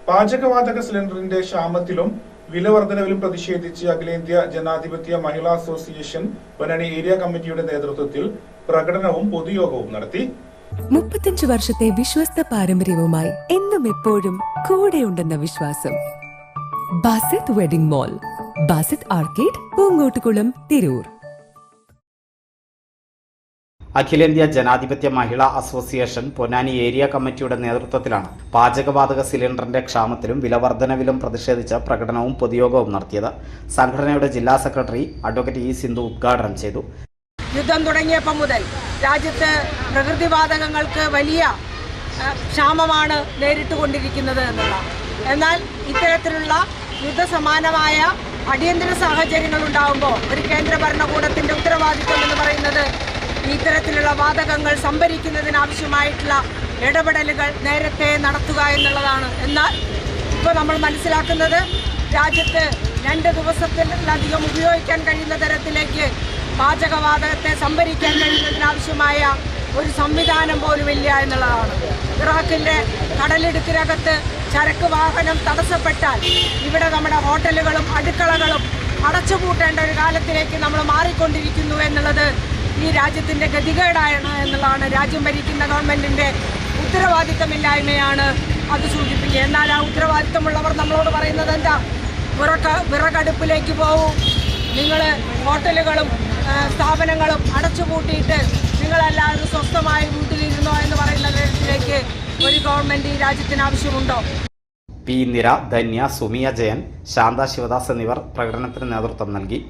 പാചകവാതക സിലിണ്ടറിന്റെ ക്ഷാമത്തിലും വില വർധനവിലും പ്രതിഷേധിച്ച് അഖിലേന്ത്യാ ജനാധിപത്യ മഹിളാ അസോസിയേഷൻ പൊന്നാനി ഏരിയ കമ്മിറ്റിയുടെ നേതൃത്വത്തിൽ പ്രകടനവും പൊതുയോഗവും നടത്തി. 35 വർഷത്തെ വിശ്വസ്ത പാരമ്പര്യവുമായി എന്നും എപ്പോഴും കൂടെയുണ്ടെന്ന വിശ്വാസം. Basith wedding mall, Basith arcade, Poonkottukulam, Tirur. അഖിലേന്ത്യാ ജനാധിപത്യ മഹിളാ അസോസിയേഷൻ പൊന്നാനി ഏരിയ കമ്മിറ്റിയുടെ നേതൃത്വത്തിലാണ് പാചകവാതക സിലിണ്ടറിന്റെ ക്ഷാമത്തിലും വിലവർധനവിലും പ്രതിഷേധിച്ച് പ്രകടനവും പൊതുയോഗവും നടത്തിയത്. സംഘടനയുടെ ജില്ലാ സെക്രട്ടറി അഡ്വക്കേറ്റ് ഇ സിന്ധു ഉദ്ഘാടനം ചെയ്തു. യുദ്ധം തുടങ്ങിയപ്പോൾ മുതൽ രാജ്യത്ത് പ്രകൃതിവാതകങ്ങൾക്ക് വലിയ ക്ഷാമമാണ് നേരിട്ടുകൊണ്ടിരിക്കുന്നത് എന്നുള്ളതാണ്. എന്നാൽ ഇത്തരത്തിലുള്ള യുദ്ധസമാനമായ അടിയന്തര സാഹചര്യങ്ങൾ ഉണ്ടാകുമ്പോൾ ഒരു കേന്ദ്ര ഭരണകൂടത്തിന്റെ ഉത്തരവാദിത്വം എന്ന് പറയുന്നത് ഇത്തരത്തിലുള്ള വാതകങ്ങൾ സംഭരിക്കുന്നതിനാവശ്യമായിട്ടുള്ള ഇടപെടലുകൾ നേരത്തെ നടത്തുക എന്നുള്ളതാണ്. എന്നാൽ ഇപ്പോൾ നമ്മൾ മനസ്സിലാക്കുന്നത് രാജ്യത്ത് 2 ദിവസത്തിലധികം ഉപയോഗിക്കാൻ കഴിയുന്ന തരത്തിലേക്ക് പാചകവാതകത്തെ സംഭരിക്കാൻ കഴിയുന്നതിനാവശ്യമായ ഒരു സംവിധാനം പോലുമില്ല എന്നുള്ളതാണ്. ഇറാഖിൻ്റെ കടലിടുക്കിനകത്ത് ചരക്ക് വാഹനം തടസ്സപ്പെട്ടാൽ ഇവിടെ നമ്മുടെ ഹോട്ടലുകളും അടുക്കളകളും അടച്ചുപൂട്ടേണ്ട ഒരു കാലത്തിലേക്ക് നമ്മൾ മാറിക്കൊണ്ടിരിക്കുന്നു എന്നുള്ളത് ഈ രാജ്യത്തിൻ്റെ ഗതികേടാണ് എന്നുള്ളതാണ്. രാജ്യം ഭരിക്കുന്ന ഗവൺമെൻറ്റിൻ്റെ ഉത്തരവാദിത്തമില്ലായ്മയാണ് അത് സൂചിപ്പിക്കുക. എന്നാൽ ആ ഉത്തരവാദിത്തമുള്ളവർ നമ്മളോട് പറയുന്നത് എന്താ? വിറകടുപ്പിലേക്ക് പോകൂ, നിങ്ങൾ ഹോട്ടലുകളും സ്ഥാപനങ്ങളും അടച്ചുപൂട്ടിയിട്ട് നിങ്ങളെല്ലാവരും സ്വസ്ഥമായി വീട്ടിലിരുന്നോ എന്ന് പറയുന്ന തരത്തിലേക്ക് ഒരു ഗവൺമെൻറ് ഈ രാജ്യത്തിന് ആവശ്യമുണ്ടോ? പി നിര, ധന്യ, സുമിയ ജയൻ, ശാന്ത ശിവദാസ് എന്നിവർ പ്രകടനത്തിന് നേതൃത്വം നൽകി.